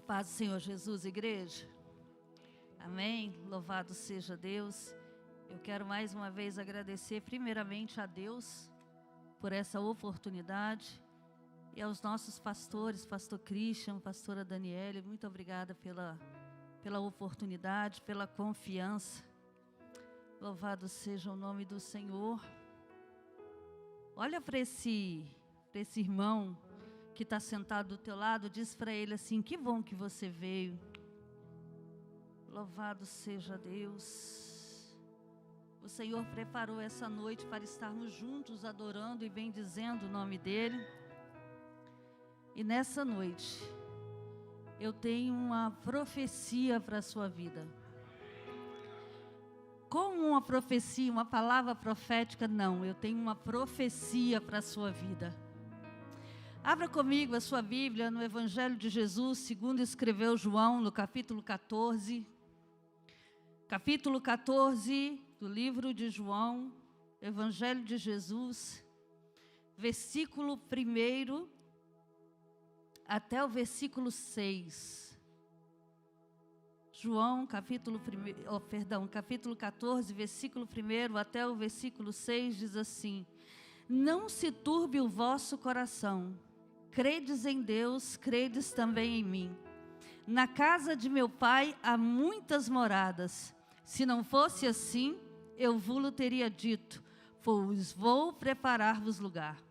Paz do Senhor Jesus, igreja. Amém. Louvado seja Deus. Eu quero mais uma vez agradecer primeiramente a Deus por essa oportunidade e aos nossos pastores, pastor Christian, pastora Daniele, muito obrigada pela oportunidade, pela confiança. Louvado seja o nome do Senhor. Olha para esse irmão que está sentado do teu lado, diz para ele assim: que bom que você veio. Louvado seja Deus. O Senhor preparou essa noite para estarmos juntos adorando e bendizendo o nome dEle. E nessa noite, eu tenho uma profecia para a sua vida. Como uma profecia, uma palavra profética, não. Eu tenho uma profecia para a sua vida. Abra comigo a sua Bíblia no Evangelho de Jesus, segundo escreveu João, no capítulo 14. Capítulo 14 do livro de João, Evangelho de Jesus, versículo 1 até o versículo 6. João, capítulo 14, versículo 1 até o versículo 6 diz assim: não se turbe o vosso coração. Credes em Deus, credes também em mim. Na casa de meu Pai há muitas moradas. Se não fosse assim, eu vos teria dito, pois vou preparar-vos lugar.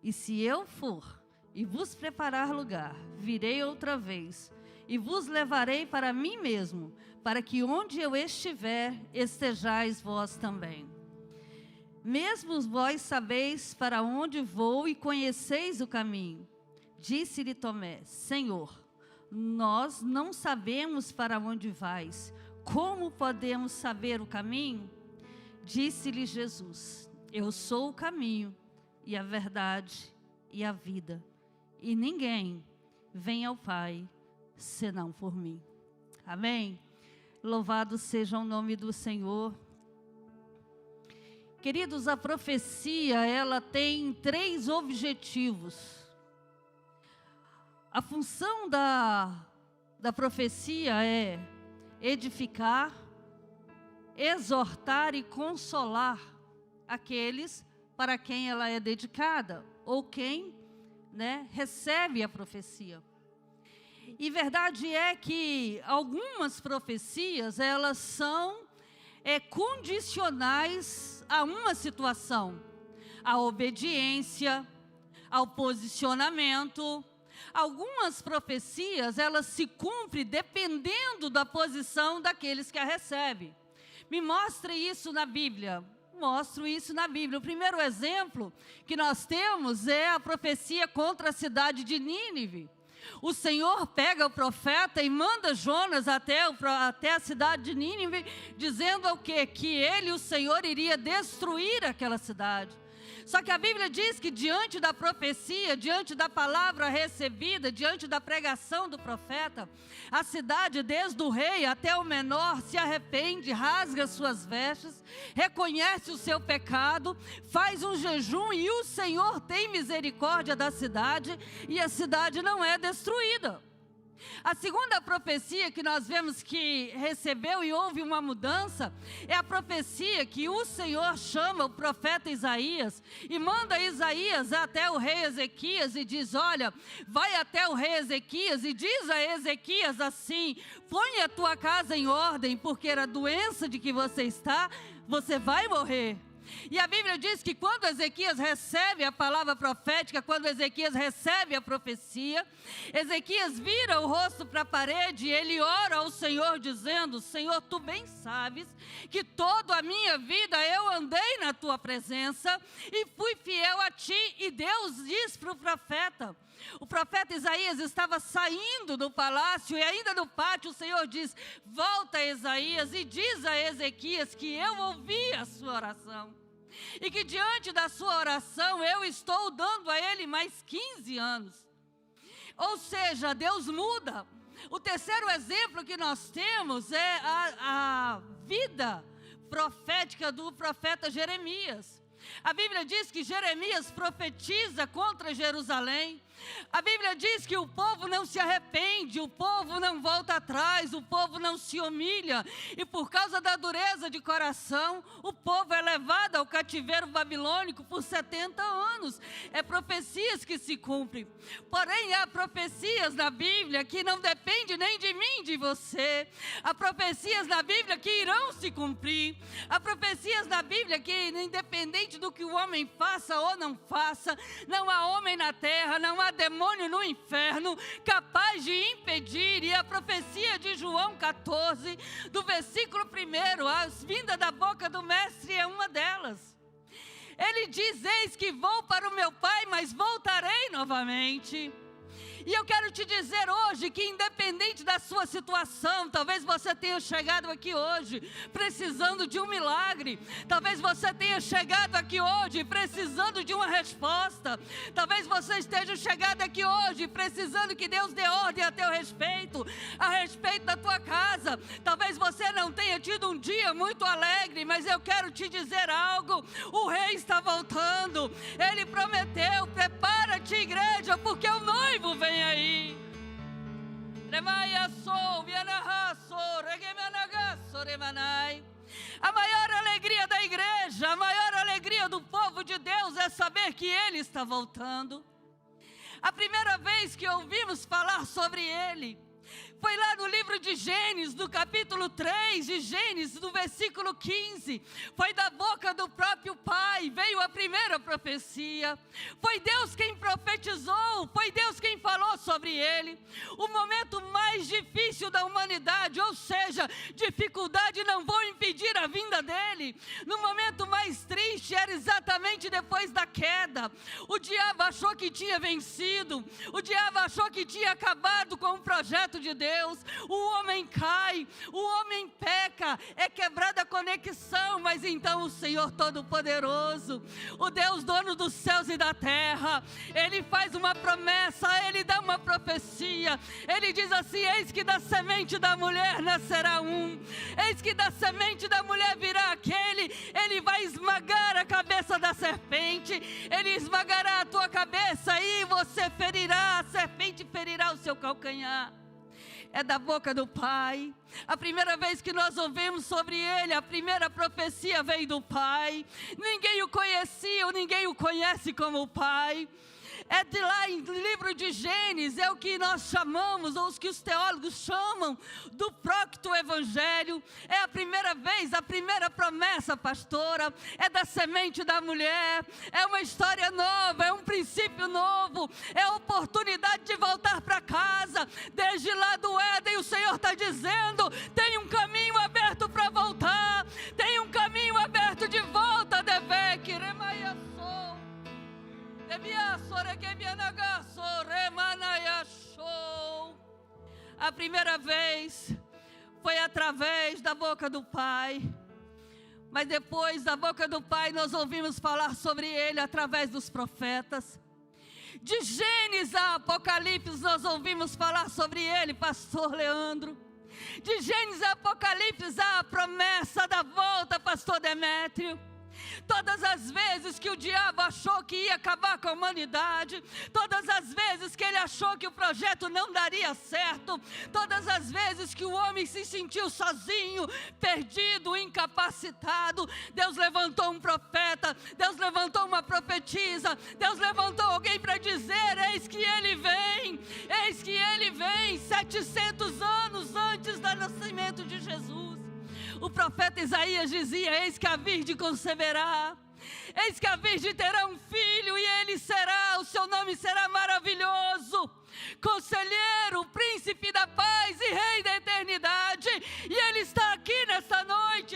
E se eu for e vos preparar lugar, virei outra vez, e vos levarei para mim mesmo, para que onde eu estiver, estejais vós também. Mesmo vós sabeis para onde vou e conheceis o caminho. Disse-lhe Tomé: Senhor, nós não sabemos para onde vais. Como podemos saber o caminho? Disse-lhe Jesus: eu sou o caminho e a verdade e a vida. E ninguém vem ao Pai senão por mim. Amém? Louvado seja o nome do Senhor. Queridos, a profecia, ela tem 3 objetivos. A função da profecia é edificar, exortar e consolar aqueles para quem ela é dedicada, ou quem, recebe a profecia. E verdade é que algumas profecias, elas são condicionais a uma situação, a obediência, ao posicionamento. Algumas profecias, elas se cumprem dependendo da posição daqueles que a recebem. Me mostre isso na Bíblia. Mostro isso na Bíblia. O primeiro exemplo que nós temos é a profecia contra a cidade de Nínive. O Senhor pega o profeta e manda Jonas até a cidade de Nínive, dizendo o quê? Que ele, o Senhor, iria destruir aquela cidade. Só que a Bíblia diz que diante da profecia, diante da palavra recebida, diante da pregação do profeta, a cidade, desde o rei até o menor, se arrepende, rasga suas vestes, reconhece o seu pecado, faz um jejum e o Senhor tem misericórdia da cidade e a cidade não é destruída. A segunda profecia que nós vemos que recebeu e houve uma mudança é a profecia que o Senhor chama o profeta Isaías e manda Isaías até o rei Ezequias e diz: olha, vai até o rei Ezequias e diz a Ezequias assim: põe a tua casa em ordem, porque a doença de que você está, você vai morrer. E a Bíblia diz que quando Ezequias recebe a palavra profética, quando Ezequias recebe a profecia, Ezequias vira o rosto para a parede e ele ora ao Senhor dizendo: Senhor, tu bem sabes que toda a minha vida eu andei na tua presença e fui fiel a ti. E Deus diz para o profeta Isaías estava saindo do palácio e ainda no pátio o Senhor diz: volta Isaías e diz a Ezequias que eu ouvi a sua oração. E que diante da sua oração eu estou dando a ele mais 15 anos. Ou seja, Deus muda. O terceiro exemplo que nós temos é a vida profética do profeta Jeremias. A Bíblia diz que Jeremias profetiza contra Jerusalém, A Bíblia diz que o povo não se arrepende, o povo não volta atrás, o povo não se humilha. E por causa da dureza de coração, o povo é levado ao cativeiro babilônico por 70 anos. É profecias que se cumprem. Porém, há profecias na Bíblia que não dependem nem de mim, de você. Há profecias na Bíblia que irão se cumprir. Há profecias na Bíblia que, independente do que o homem faça ou não faça, não há homem na terra, não há demônio no inferno capaz de impedir. E a profecia de João 14, do versículo 1, a vinda da boca do mestre é uma delas. Ele diz: eis que vou para o meu Pai, mas voltarei novamente. E eu quero te dizer hoje que, independente da sua situação, talvez você tenha chegado aqui hoje precisando de um milagre. Talvez você tenha chegado aqui hoje precisando de uma resposta. Talvez você esteja chegado aqui hoje precisando que Deus dê ordem a teu respeito, a respeito da tua casa. Talvez você não tenha tido um dia muito alegre, mas eu quero te dizer algo: o rei está voltando. Ele prometeu: prepara-te, igreja, porque o noivo vem aí. A maior alegria da igreja, a maior alegria do povo de Deus é saber que Ele está voltando. A primeira vez que ouvimos falar sobre Ele foi lá no livro de Gênesis, no capítulo 3 de Gênesis, no versículo 15. Foi da boca do próprio Pai, veio a primeira profecia. Foi Deus quem profetizou, foi Deus quem falou sobre Ele. O momento mais difícil da humanidade, ou seja, dificuldade não vão impedir a vinda dEle. No momento mais triste, era exatamente depois da queda. O diabo achou que tinha vencido, o diabo achou que tinha acabado com o projeto de Deus. O homem cai, o homem peca, é quebrada a conexão, mas então o Senhor Todo-Poderoso, o Deus dono dos céus e da terra, Ele faz uma promessa, Ele dá uma profecia. Ele diz assim: eis que da semente da mulher nascerá um, eis que da semente da mulher virá aquele. Ele vai esmagar a cabeça da serpente, Ele esmagará a tua cabeça e você ferirá, a serpente ferirá o seu calcanhar. É da boca do Pai. A primeira vez que nós ouvimos sobre Ele, a primeira profecia veio do Pai. Ninguém o conhecia, ou ninguém o conhece como o Pai. É de lá em livro de Gênesis, é o que nós chamamos, ou os que os teólogos chamam, do procto evangelho. É a primeira vez, a primeira promessa, pastora, é da semente da mulher. É uma história nova, é um princípio novo, é a oportunidade de voltar para casa. Desde lá do Éden, o Senhor está dizendo: tem um caminho aberto para voltar, tem um caminho aberto de volta, Devek, Remaiaçou. A primeira vez foi através da boca do Pai, mas depois da boca do Pai nós ouvimos falar sobre Ele através dos profetas. De Gênesis a Apocalipse nós ouvimos falar sobre Ele, pastor Leandro. De Gênesis a Apocalipse a promessa da volta, pastor Demétrio. Todas as vezes que o diabo achou que ia acabar com a humanidade, todas as vezes que ele achou que o projeto não daria certo, todas as vezes que o homem se sentiu sozinho, perdido, incapacitado, Deus levantou um profeta, Deus levantou uma profetisa, Deus levantou alguém para dizer: eis que Ele vem, eis que Ele vem, 700 anos antes do nascimento de Jesus. O profeta Isaías dizia: eis que a virgem conceberá, eis que a virgem terá um filho e ele será, o seu nome será maravilhoso, conselheiro, príncipe da paz e rei da eternidade. E ele está aqui nessa noite.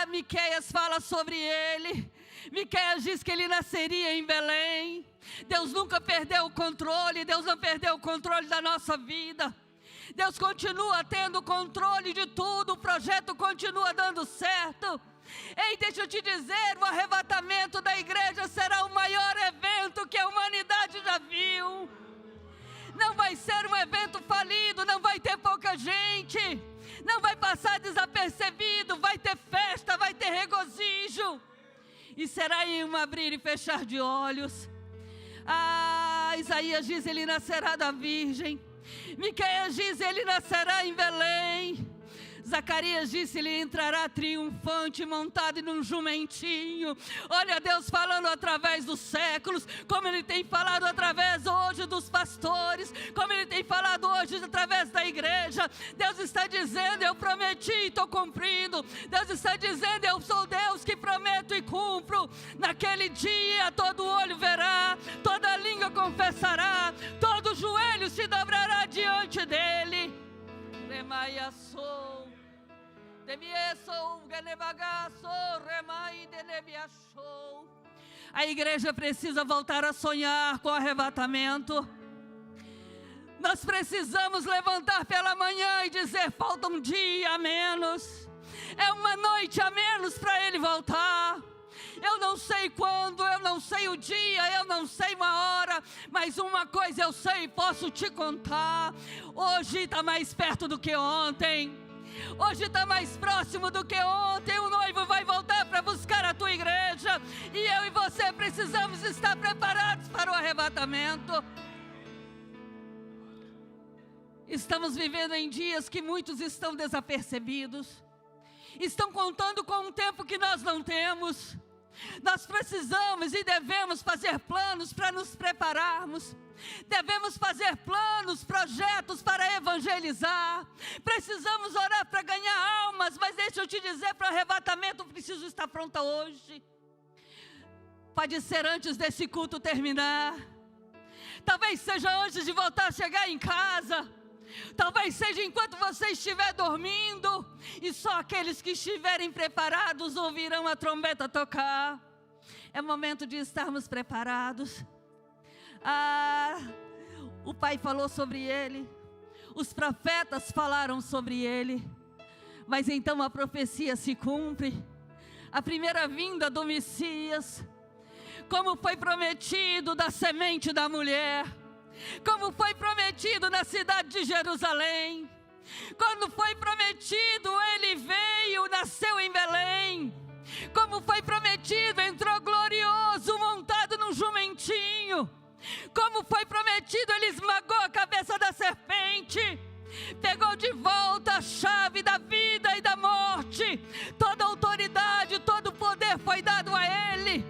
Miqueias fala sobre ele. Miqueias diz que ele nasceria em Belém. Deus nunca perdeu o controle, Deus não perdeu o controle da nossa vida. Deus continua tendo o controle de tudo, o projeto continua dando certo. Ei, deixa eu te dizer, o arrebatamento da igreja será o maior evento que a humanidade já viu. Não vai ser um evento falido, não vai ter pouca gente. não vai passar desapercebido, vai ter festa, vai ter regozijo, e será em um abrir e fechar de olhos. Isaías diz, ele nascerá da virgem. Miqueias diz, ele nascerá em Belém. Zacarias disse, ele entrará triunfante, montado num jumentinho. Olha Deus falando através dos séculos, como Ele tem falado através hoje dos pastores, como Ele tem falado hoje através da igreja. Deus está dizendo, eu prometi e estou cumprindo. Deus está dizendo, eu sou Deus que prometo e cumpro. Naquele dia todo olho verá, toda língua confessará, todo joelho se dobrará diante dEle. A igreja precisa voltar a sonhar com o arrebatamento. Nós precisamos levantar pela manhã e dizer, falta um dia a menos, é uma noite a menos para Ele voltar. Eu não sei quando, eu não sei o dia, eu não sei uma hora, mas uma coisa eu sei e posso te contar: hoje está mais perto do que ontem, hoje está mais próximo do que ontem. O noivo vai voltar para buscar a tua igreja, e eu e você precisamos estar preparados para o arrebatamento. Estamos vivendo em dias que muitos estão desapercebidos, estão contando com um tempo que nós não temos. Nós precisamos e devemos fazer planos para nos prepararmos. Devemos fazer planos, projetos para evangelizar. Precisamos orar para ganhar almas, mas deixa eu te dizer, para o arrebatamento preciso estar pronta hoje. Pode ser antes desse culto terminar, talvez seja antes de voltar a chegar em casa, talvez seja enquanto você estiver dormindo, e só aqueles que estiverem preparados ouvirão a trombeta tocar. É momento de estarmos preparados. O Pai falou sobre ele, os profetas falaram sobre ele, mas então a profecia se cumpre. A primeira vinda do Messias, como foi prometido da semente da mulher, como foi prometido na cidade de Jerusalém, quando foi prometido, ele veio, nasceu em Belém, como foi prometido, entrou glorioso, montado num jumentinho, como foi prometido, ele esmagou a cabeça da serpente, pegou de volta a chave da vida e da morte, toda a autoridade, todo o poder foi dado a ele.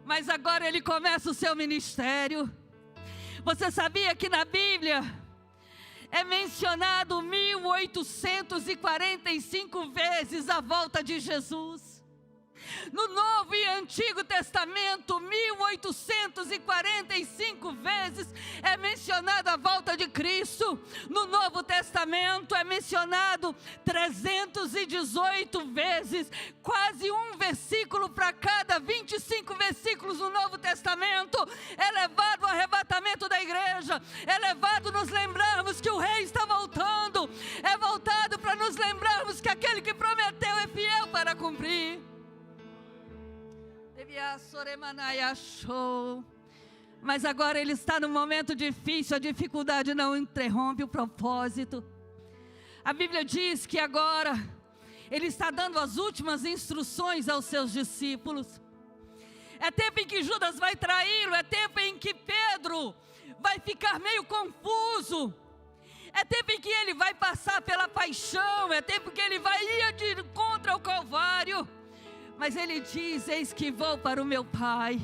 Mas agora ele começa o seu ministério. Você sabia que na Bíblia é mencionado 1845 vezes a volta de Jesus? No Novo e Antigo Testamento, 1845 vezes é mencionada a volta de Cristo. No Novo Testamento é mencionado 318 vezes, quase um versículo para cada 25 versículos no Novo Testamento. É levado o arrebatamento da igreja, é levado nos lembrarmos que o Rei está voltando, é voltado para nos lembrarmos que aquele que prometeu é fiel para cumprir. Mas agora ele está num momento difícil, a dificuldade não interrompe o propósito. A Bíblia diz que agora ele está dando as últimas instruções aos seus discípulos. É tempo em que Judas vai traí-lo, é tempo em que Pedro vai ficar meio confuso, é tempo em que ele vai passar pela paixão, é tempo que ele vai ir de encontro ao Calvário. Mas ele diz, eis que vou para o meu Pai,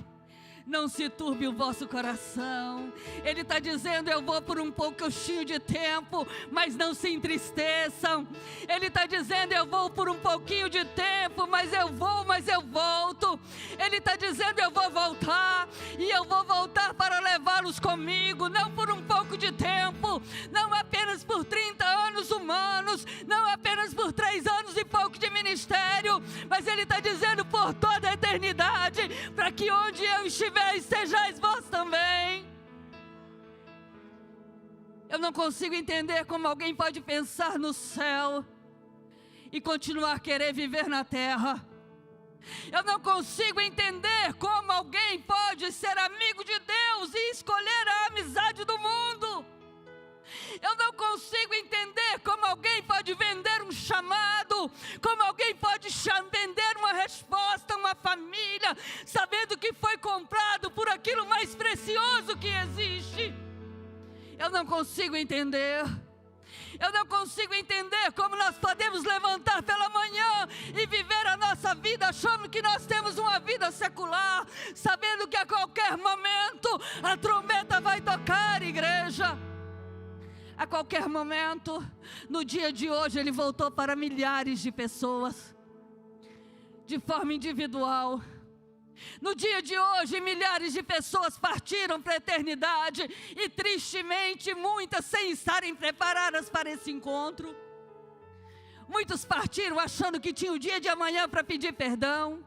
não se turbe o vosso coração. Ele está dizendo, eu vou por um pouquinho de tempo, mas não se entristeçam. Ele está dizendo, eu vou por um pouquinho de tempo, mas eu volto. Ele está dizendo, eu vou voltar, e eu vou voltar para levá-los comigo, não por um pouco de tempo, não apenas por 30 anos humanos, não apenas por 3 anos e pouco de ministério, mas ele está dizendo por toda a eternidade, para que onde eu estiver, estejais vós também. Eu não consigo entender como alguém pode pensar no céu e continuar a querer viver na terra. Eu não consigo entender como alguém pode ser amigo de Deus e escolher a amizade do mundo. Eu não consigo entender como alguém pode vender um chamado, como alguém pode vender uma resposta, uma família, sabendo que foi comprado por aquilo mais precioso que existe. Eu não consigo entender. Eu não consigo entender como nós podemos levantar pela manhã e viver a nossa vida achando que nós temos uma vida secular, sabendo que a qualquer momento a trombeta vai tocar, igreja. A qualquer momento, no dia de hoje, Ele voltou para milhares de pessoas, de forma individual. No dia de hoje, milhares de pessoas partiram para a eternidade e tristemente muitas sem estarem preparadas para esse encontro. Muitos partiram achando que tinha o dia de amanhã para pedir perdão.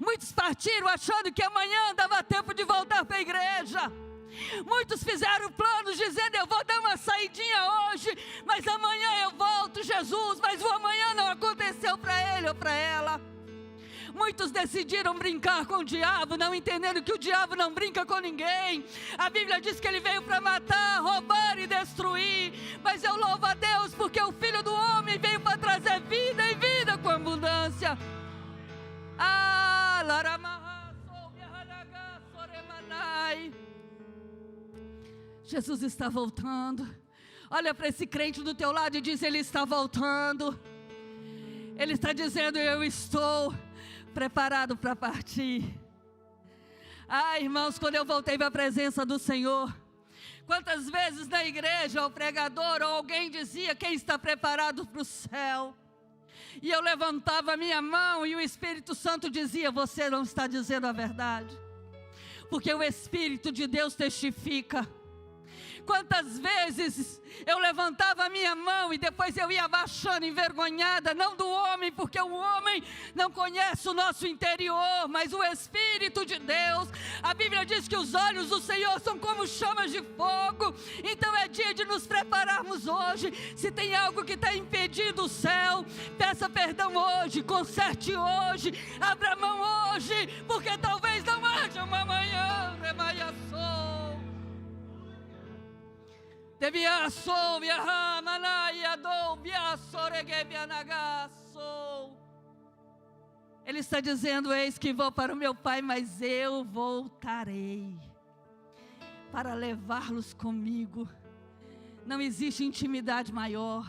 Muitos partiram achando que amanhã dava tempo de voltar para a igreja. Muitos fizeram planos dizendo: eu vou dar uma saidinha hoje, mas amanhã eu volto, Jesus. Mas o amanhã não aconteceu para ele ou para ela. Muitos decidiram brincar com o diabo, não entendendo que o diabo não brinca com ninguém. A Bíblia diz que ele veio para matar, roubar e destruir. Mas eu louvo a Deus porque o Filho do Homem veio para trazer vida e vida com abundância. Jesus está voltando. Olha para esse crente do teu lado e diz: Ele está voltando. Ele está dizendo: eu estou preparado para partir. Irmãos, quando eu voltei para a presença do Senhor, quantas vezes na igreja o pregador ou alguém dizia: quem está preparado para o céu? E eu levantava a minha mão e o Espírito Santo dizia: você não está dizendo a verdade, porque o Espírito de Deus testifica. Quantas vezes eu levantava a minha mão e depois eu ia abaixando envergonhada, não do homem, porque o homem não conhece o nosso interior, mas o Espírito de Deus. A Bíblia diz que os olhos do Senhor são como chamas de fogo. Então é dia de nos prepararmos hoje. Se tem algo que está impedindo o céu, peça perdão hoje, conserte hoje, abra a mão hoje, porque talvez não haja uma manhã. Ele está dizendo: eis que vou para o meu Pai, mas eu voltarei para levá-los comigo. Não existe intimidade maior.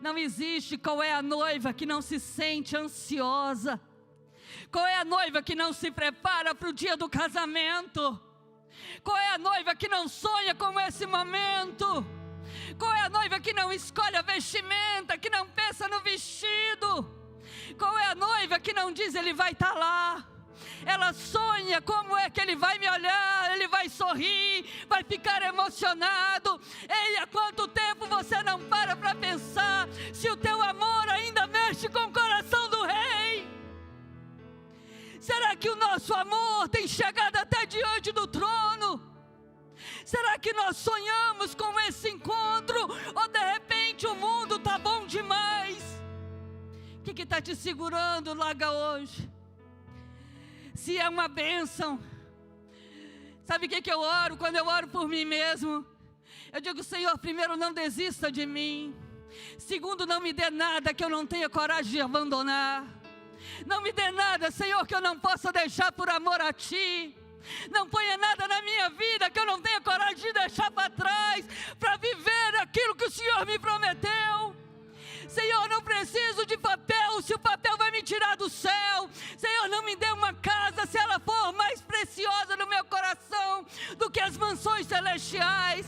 Não existe. Qual é a noiva que não se sente ansiosa? Qual é a noiva que não se prepara para o dia do casamento? Qual é a noiva que não sonha com esse momento? Qual é a noiva que não escolhe a vestimenta, que não pensa no vestido? Qual é a noiva que não diz: ele vai estar lá? Ela sonha como é que ele vai me olhar, ele vai sorrir, vai ficar emocionado. Ei, há quanto tempo você não para pensar se o teu amor ainda mexe com o coração do rei? Será que o nosso amor tem chegado até diante do trono? Será que nós sonhamos com esse encontro? Ou de repente o mundo está bom demais? O que está te segurando, larga hoje? Se é uma bênção, sabe o que eu oro? Quando eu oro por mim mesmo, eu digo: Senhor, primeiro, não desista de mim. Segundo, não me dê nada que eu não tenha coragem de abandonar. Não me dê nada, Senhor, que eu não possa deixar por amor a Ti. Não ponha nada na minha vida que eu não tenha coragem de deixar para trás, para viver aquilo que o Senhor me prometeu. Senhor, não preciso de papel, se o papel vai me tirar do céu. Senhor, não me dê uma casa, se ela for mais preciosa no meu coração do que as mansões celestiais.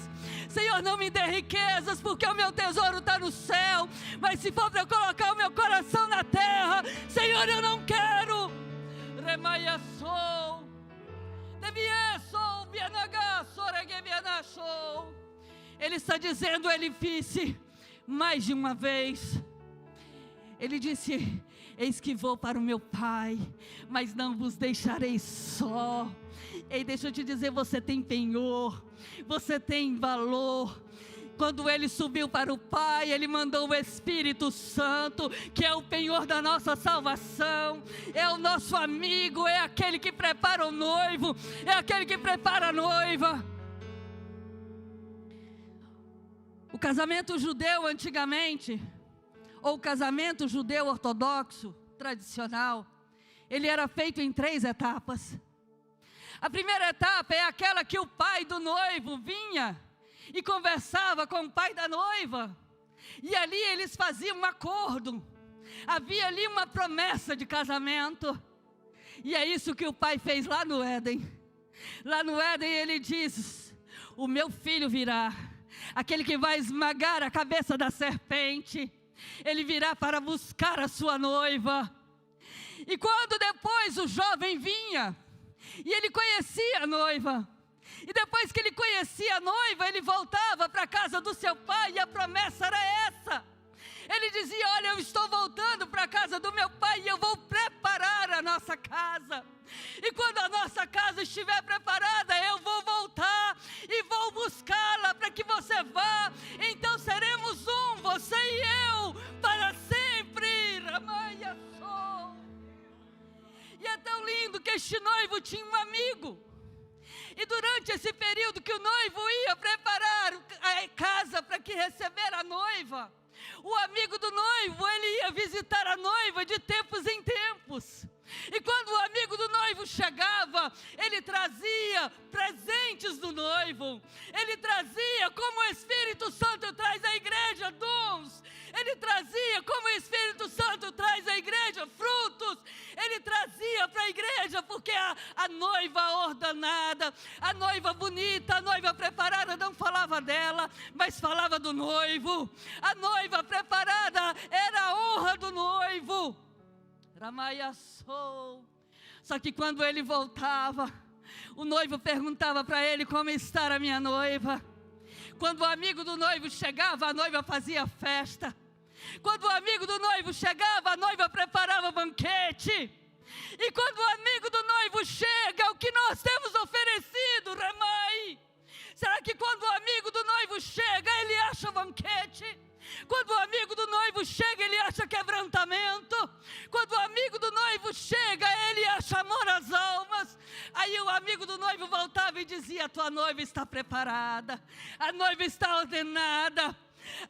Senhor, não me dê riquezas, porque o meu tesouro está no céu. Mas se for para eu colocar o meu coração na terra, Senhor, eu não quero. Remaia sou. Ele está dizendo: ele disse mais de uma vez. Ele disse: eis que vou para o meu Pai, mas não vos deixarei só. Ei, deixa eu te dizer, você tem penhor, você tem valor. Quando ele subiu para o Pai, ele mandou o Espírito Santo, que é o penhor da nossa salvação, é o nosso amigo, é aquele que prepara o noivo, é aquele que prepara a noiva. O casamento judeu antigamente, ou o casamento judeu ortodoxo, tradicional, ele era feito em 3 etapas. A primeira etapa é aquela que o pai do noivo vinha e conversava com o pai da noiva. E ali eles faziam um acordo. Havia ali uma promessa de casamento. E é isso que o pai fez lá no Éden. Lá no Éden ele diz: o meu filho virá, aquele que vai esmagar a cabeça da serpente. Ele virá para buscar a sua noiva. E quando depois o jovem vinha, e ele conhecia a noiva, e depois que ele conhecia a noiva, ele voltava para a casa do seu pai, e a promessa era essa. Ele dizia: olha, eu estou voltando para a casa do meu pai, e eu vou preparar a nossa casa. E quando a nossa casa estiver preparada, eu vou voltar e vou buscá-la para que você vá. Então seremos um, você e eu, para sempre. Ramaia sou. E é tão lindo que este noivo tinha um amigo. E durante esse período que o noivo ia preparar a casa para que receber a noiva, o amigo do noivo, ele ia visitar a noiva de tempos em tempos. E quando o amigo do noivo chegava, ele trazia presentes do noivo. Ele trazia, como o Espírito Santo traz à igreja, dons. Ele trazia, como o Espírito Santo traz à igreja, frutos. Ele trazia para a igreja, porque a noiva ordenada, a noiva bonita, a noiva preparada não falava dela, mas falava do noivo. A noiva preparada era a honra do noivo. Só que quando ele voltava, o noivo perguntava para ele: como está a minha noiva? Quando o amigo do noivo chegava, a noiva fazia festa. Quando o amigo do noivo chegava, a noiva preparava banquete. E quando o amigo do noivo chega, o que nós temos oferecido, Ramai? Será que quando o amigo do noivo chega, ele acha banquete? Quando o amigo do noivo chega, ele acha quebrantamento. Quando o amigo do noivo chega, ele acha amor às almas. Aí o amigo do noivo voltava e dizia: tua noiva está preparada, a noiva está ordenada,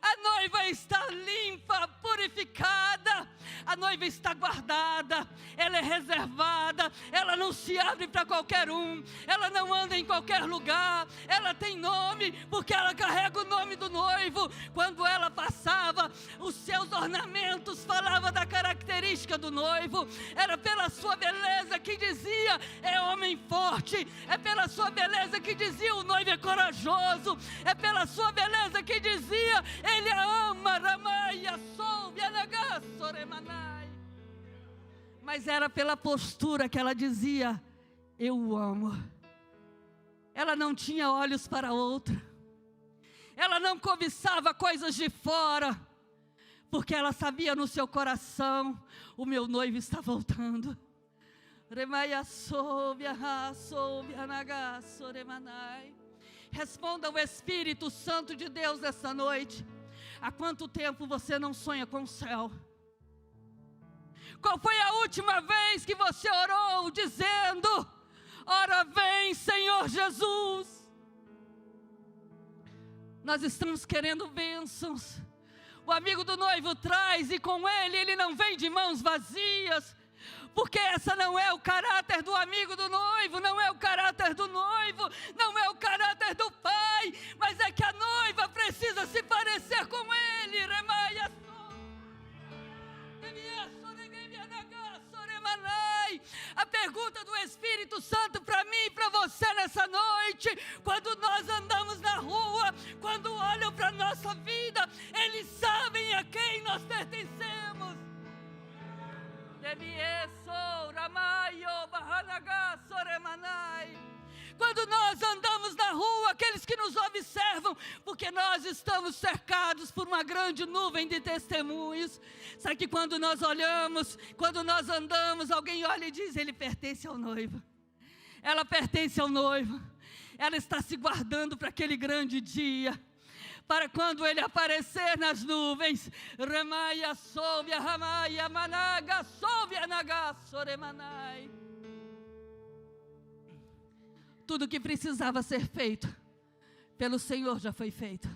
a noiva está limpa, purificada, a noiva está guardada, ela é reservada, ela não se abre para qualquer um, ela não anda em qualquer lugar, ela tem nome, porque ela carrega o nome do noivo. Quando ela passava, os seus ornamentos falavam da característica do noivo. Era pela sua beleza que dizia: é homem forte. É pela sua beleza que dizia: o noivo é corajoso. É pela sua beleza que dizia: ele a ama. Ramaia sou Yanagasoremanai. Mas era pela postura que ela dizia: eu o amo. Ela não tinha olhos para outra. Ela não cobiçava coisas de fora, porque ela sabia no seu coração: o meu noivo está voltando. Responda ao Espírito Santo de Deus essa noite: há quanto tempo você não sonha com o céu? Qual foi a última vez que você orou dizendo: ora vem, Senhor Jesus? Nós estamos querendo bênçãos. O amigo do noivo traz, e com ele não vem de mãos vazias, porque essa não é o caráter do amigo do noivo, não é o caráter do noivo, não é o caráter do pai, mas é que a noiva precisa se parecer com ele. A pergunta do Espírito Santo para mim e para você nessa noite: quando nós andamos na rua, quando olham para a nossa vida, eles sabem a quem nós pertencemos. Quando nós andamos na rua, aqueles que nos observam, porque nós estamos cercados por uma grande nuvem de testemunhos. Sabe que quando nós olhamos, quando nós andamos, alguém olha e diz: ele pertence ao noivo, ela pertence ao noivo, ela está se guardando para aquele grande dia, para quando ele aparecer nas nuvens. Ramaia souvia, ramaia managa, souvia naga, soremanai. Tudo que precisava ser feito pelo Senhor já foi feito.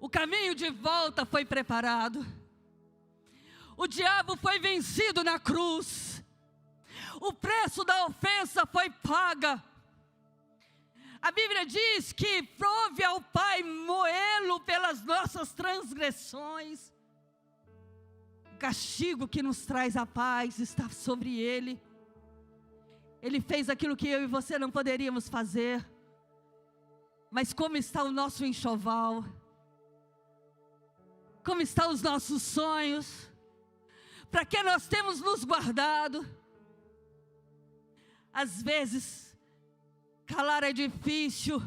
O caminho de volta foi preparado. O diabo foi vencido na cruz. O preço da ofensa foi paga. A Bíblia diz que prove ao Pai moê-lo pelas nossas transgressões. O castigo que nos traz a paz está sobre ele. Ele fez aquilo que eu e você não poderíamos fazer. Mas como está o nosso enxoval? Como estão os nossos sonhos? Para que nós temos nos guardado? Às vezes, calar é difícil,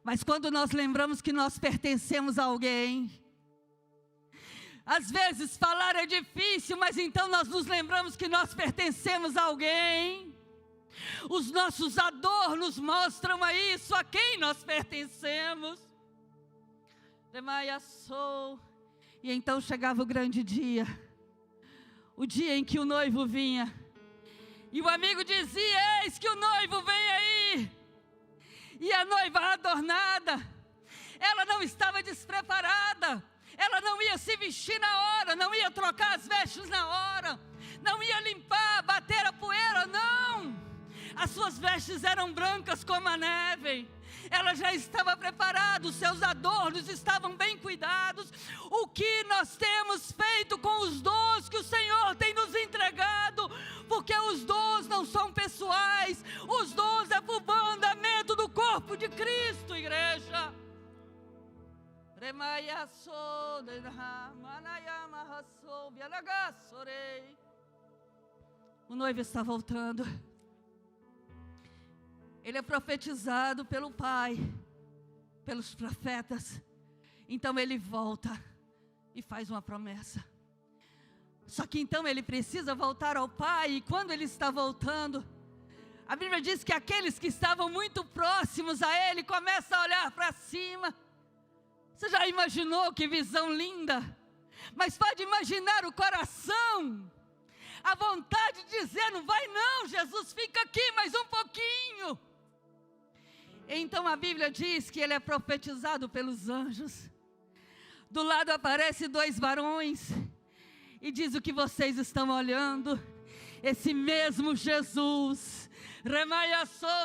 mas quando nós lembramos que nós pertencemos a alguém. Às vezes, falar é difícil, mas então nós nos lembramos que nós pertencemos a alguém. Os nossos adornos mostram a isso, a quem nós pertencemos. E então chegava o grande dia, o dia em que o noivo vinha, e o amigo dizia: eis que o noivo vem aí. E a noiva adornada, ela não estava despreparada, ela não ia se vestir na hora, não ia trocar as vestes na hora, não ia limpar, bater a poeira, não. As suas vestes eram brancas como a neve. Ela já estava preparada, os seus adornos estavam bem cuidados. O que nós temos feito com os dons que o Senhor tem nos entregado? Porque os dons não são pessoais, os dons é para o andamento do corpo de Cristo, igreja. O noivo está voltando. Ele é profetizado pelo Pai, pelos profetas. Então ele volta e faz uma promessa. Só que então ele precisa voltar ao Pai. E quando ele está voltando, a Bíblia diz que aqueles que estavam muito próximos a ele começam a olhar para cima. Você já imaginou que visão linda? Mas pode imaginar o coração, a vontade de dizer: não vai não, Jesus, fica aqui mais um pouquinho. Então a Bíblia diz que ele é profetizado pelos anjos. Do lado aparecem 2 varões e diz: o que vocês estão olhando? Esse mesmo Jesus.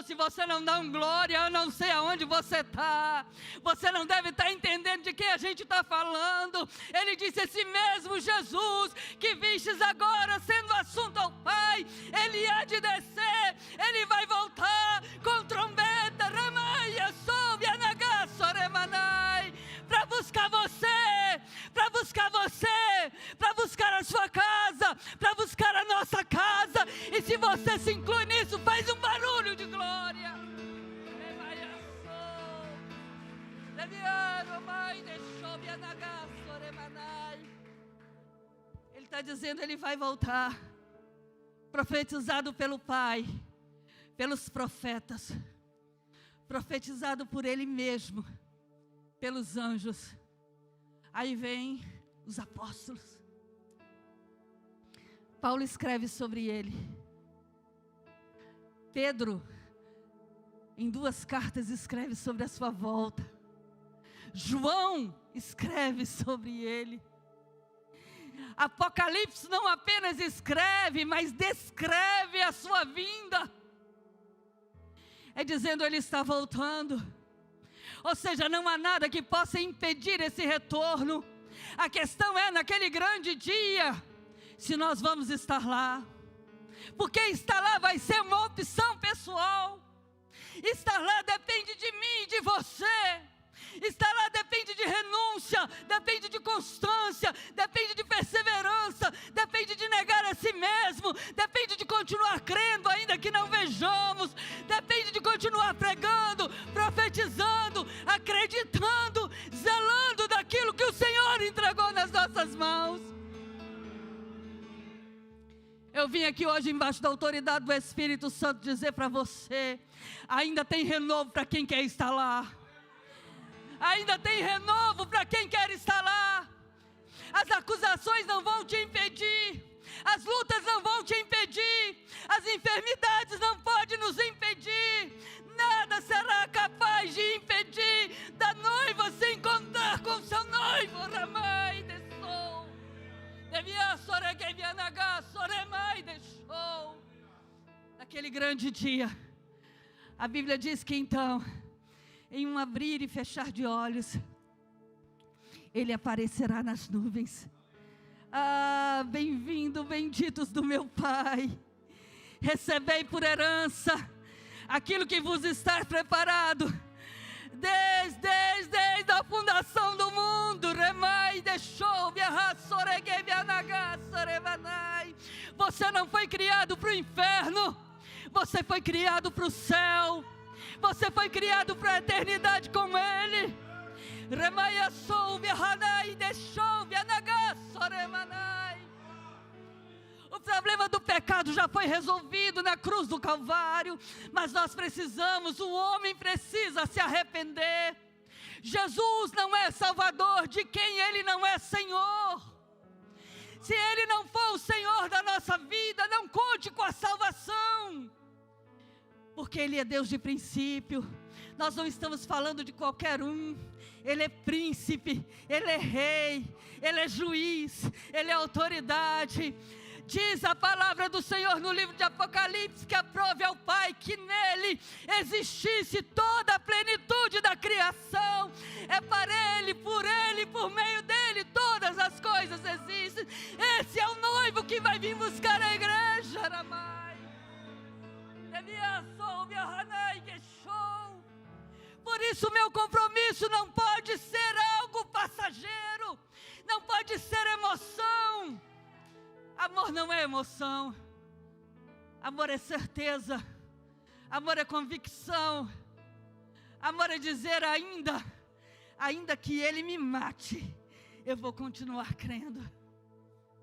Se você não dá glória, eu não sei aonde você está. Você não deve estar entendendo de quem a gente está falando. Ele disse: esse mesmo Jesus que vistes agora sendo assunto ao Pai, ele há de descer, ele vai voltar com trombeta, para buscar você, para buscar você, para buscar a sua casa, para buscar a nossa casa. E se você se inclui nisso, faz um barulho de glória. Ele está dizendo: ele vai voltar, profetizado pelo Pai, pelos profetas, profetizado por ele mesmo, pelos anjos. Aí vem os apóstolos. Paulo escreve sobre ele. Pedro, em 2 cartas, escreve sobre a sua volta. João escreve sobre ele. Apocalipse não apenas escreve, mas descreve a sua vinda. É dizendo: ele está voltando. Ou seja, não há nada que possa impedir esse retorno. A questão é, naquele grande dia, se nós vamos estar lá. Porque estar lá vai ser uma opção pessoal. Estar lá depende de mim e de você. Estar lá depende de renúncia, depende de constância, depende de perseverança, depende de negar a si mesmo, depende de continuar crendo ainda que não vejamos, depende de continuar pregando, profetizando, acreditando, zelando daquilo que o Senhor entregou nas nossas mãos. Eu vim aqui hoje embaixo da autoridade do Espírito Santo dizer para você: ainda tem renovo para quem quer estar lá. Ainda tem renovo para quem quer estar lá. As acusações não vão te impedir, as lutas não vão te impedir, as enfermidades não podem nos impedir, nada nada será capaz de impedir da noiva se encontrar com seu noivo. Ramai deixou. Devia soreguevianaga, soremai deixou. Naquele grande dia, a Bíblia diz que então, em um abrir e fechar de olhos, Ele aparecerá nas nuvens. Ah, bem-vindo, benditos do meu Pai. Recebei por herança aquilo que vos está preparado desde a fundação do mundo. Remai deixou, você não foi criado para o inferno, você foi criado para o céu, você foi criado para a eternidade com Ele. Remai assou, viahanai deixou, vianaga, soremanai. O problema do pecado já foi resolvido na cruz do Calvário, mas nós precisamos, o homem precisa se arrepender. Jesus não é Salvador de quem Ele não é Senhor. Se Ele não for o Senhor da nossa vida, não conte com a salvação, porque Ele é Deus de princípio. Nós não estamos falando de qualquer um. Ele é príncipe, Ele é rei, Ele é juiz, Ele é autoridade. Diz a palavra do Senhor no livro de Apocalipse que aprove ao Pai que nele existisse toda a plenitude da criação. É para Ele, por meio dele, todas as coisas existem. Esse é o noivo que vai vir buscar a igreja. Por isso meu compromisso não pode ser algo passageiro, não pode ser emoção. Amor não é emoção, amor é certeza, amor é convicção, amor é dizer ainda que Ele me mate, eu vou continuar crendo.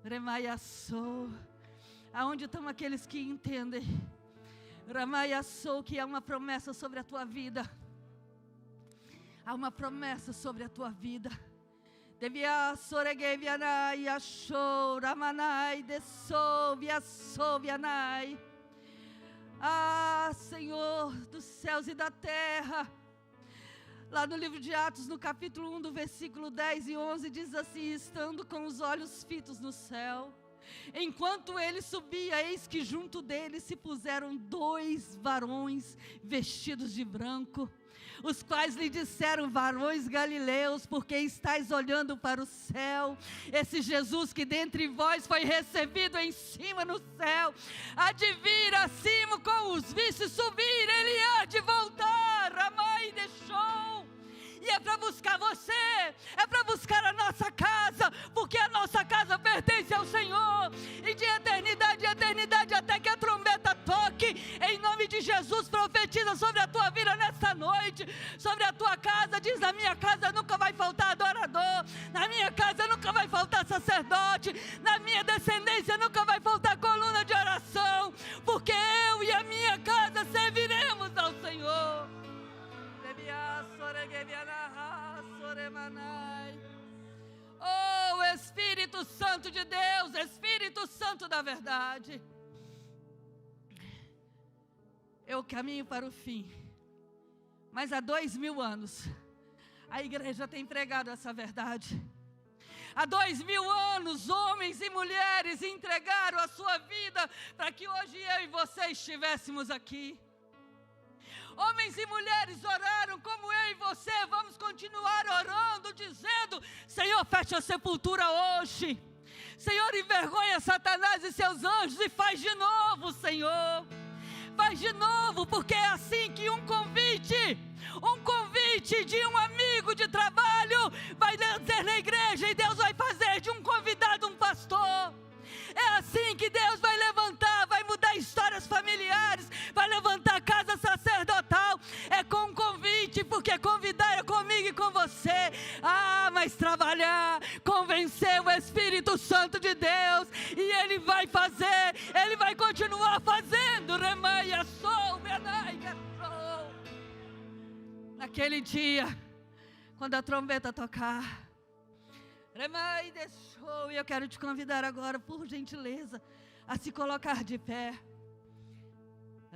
Remaiassou, aonde estão aqueles que entendem? Remaiassou, que há uma promessa sobre a tua vida, há uma promessa sobre a tua vida. Devia soreguevianai, achou, ramanai, desou, viaçovianai. Ah, Senhor dos céus e da terra. Lá no livro de Atos, no capítulo 1, do versículo 10 e 11, diz assim: estando com os olhos fitos no céu, enquanto ele subia, eis que junto dele se puseram 2 varões vestidos de branco, os quais lhe disseram: varões galileus, porque estáis olhando para o céu? Esse Jesus que dentre vós foi recebido em cima no céu, há de vir acima com os vistos subir, Ele há de voltar. Ramai deixou. E é para buscar você, é para buscar a nossa casa, porque a nossa casa pertence ao Senhor, e de eternidade em eternidade, até que a trombeta toque. Em nome de Jesus, profetiza sobre a tua vida nesta noite, sobre a tua casa. Diz: na minha casa nunca vai faltar adorador, na minha casa nunca vai faltar sacerdote, na minha descendência nunca vai faltar coluna de oração, porque eu e a minha casa serviremos ao Senhor. Oh, Espírito Santo de Deus, Espírito Santo da verdade, eu caminho para o fim, mas há 2000 anos a igreja tem pregado essa verdade. Há 2000 anos, homens e mulheres entregaram a sua vida para que hoje eu e você estivéssemos aqui. Homens e mulheres oraram como eu e você vamos continuar orando, dizendo: Senhor, fecha a sepultura hoje. Senhor, envergonha Satanás e seus anjos e faz de novo, Senhor. Faz de novo, porque é assim que um convite de um amigo de trabalho vai dizer na igreja, e Deus vai fazer de um convidado um pastor. É assim que Deus vai levantar, vai mudar histórias familiares, vai levantar casa sacerdotal. É com um convite, porque convidar é comigo e com você. Ah, mas trabalhar, convencer o Espírito Santo de Deus, e Ele vai fazer, Ele vai continuar fazendo. Remaia sou, naquele dia, quando a trombeta tocar, Remai deixou, e eu quero te convidar agora, por gentileza, a se colocar de pé.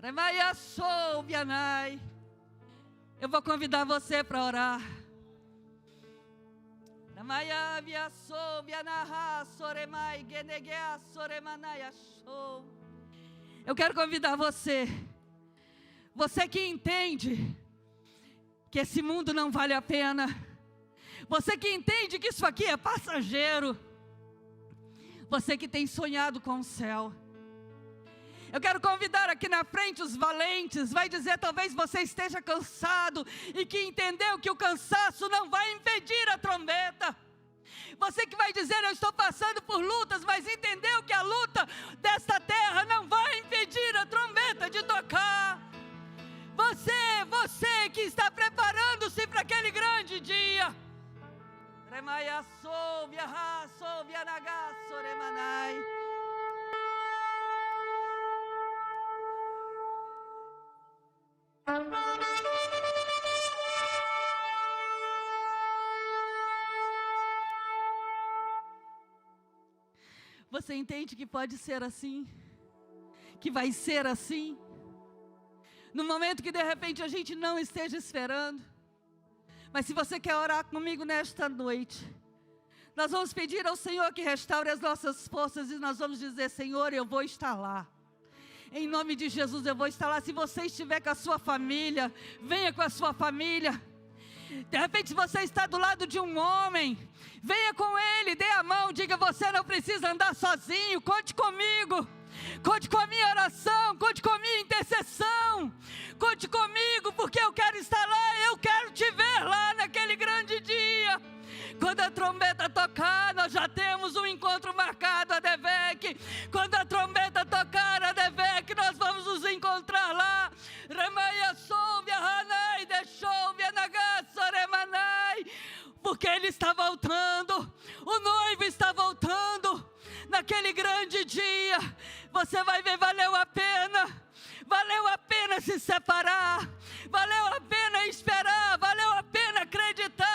Remai assou, vianai. Eu vou convidar você para orar. Eu quero convidar você que entende que esse mundo não vale a pena, você que entende que isso aqui é passageiro, você que tem sonhado com o céu. Eu quero convidar aqui na frente os valentes. Vai dizer, talvez você esteja cansado e que entendeu que o cansaço não vai impedir a trombeta. Você que vai dizer, eu estou passando por lutas, mas entendeu que a luta desta terra não vai impedir a trombeta de tocar. Você que está preparando-se para aquele grande dia. Você entende que pode ser assim? Que vai ser assim? No momento que de repente a gente não esteja esperando. Mas se você quer orar comigo nesta noite, nós vamos pedir ao Senhor que restaure as nossas forças e nós vamos dizer, Senhor, eu vou estar lá. Em nome de Jesus eu vou estar lá. Se você estiver com a sua família, venha com a sua família. De repente você está do lado de um homem, venha com ele, dê a mão, diga, você não precisa andar sozinho, conte comigo. Conte com a minha oração, conte com a minha intercessão. Conte comigo, porque eu quero estar lá, eu quero te ver lá naquele grande dia. Quando a trombeta tocar, nós já temos um encontro marcado, Adevec. Quando a trombeta tocar, Adevec, nós vamos nos encontrar lá. Porque Ele está voltando, o noivo está voltando. Naquele grande dia, você vai ver, valeu a pena se separar, valeu a pena esperar, valeu a pena acreditar.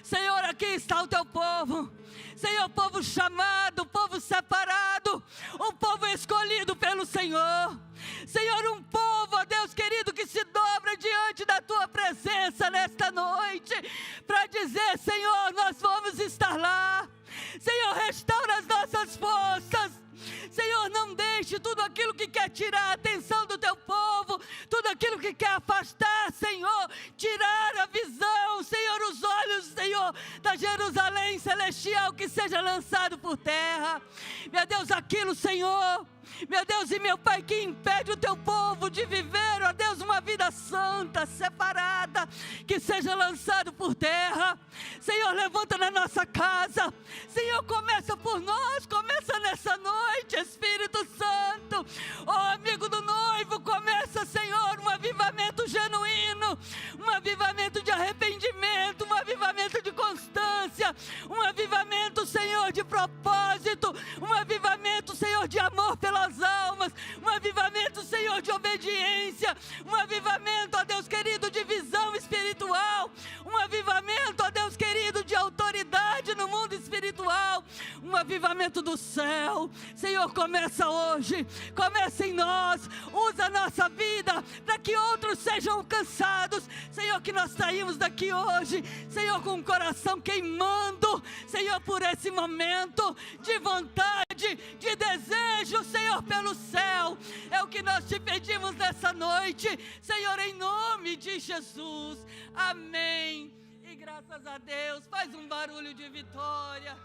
Senhor, aqui está o teu povo, Senhor, povo chamado, povo separado, um povo escolhido pelo Senhor. Senhor, um povo, ó Deus querido, que se dobra diante da tua presença nesta noite, para dizer, Senhor, nós vamos estar lá. Senhor, restaura as nossas forças. Senhor, não deixe tudo aquilo que quer tirar a atenção do teu povo, tudo aquilo que quer afastar, Senhor, tirar a visão, Senhor, os olhos, Senhor, da Jerusalém celestial, que seja lançado por terra. Meu Deus, aquilo, Senhor, meu Deus e meu Pai, que impede o teu povo de viver, ó Deus, uma vida santa, separada, que seja lançado por terra. Senhor, levanta na nossa casa. Senhor, começa por nós, começa nessa noite, Espírito Santo. Ó amigo do noivo, começa, Senhor, um avivamento genuíno, um avivamento de arrependimento, um avivamento de constância, um avivamento, Senhor, de propósito, um avivamento, Senhor, de amor pelas almas, um avivamento, Senhor, de obediência, um avivamento, ó Deus querido, de visão espiritual, um avivamento, ó Deus querido, de autoridade no mundo espiritual, um avivamento do céu. Senhor, começa hoje, começa em nós, usa a nossa vida para que outros sejam alcançados. Senhor, que nós saímos daqui hoje, Senhor, com o coração queimando, Senhor, por esse momento de vontade, de desejo, Senhor, pelo céu. É o que nós te pedimos nessa noite, Senhor, em nome de Jesus. Amém. E graças a Deus, faz um barulho de vitória.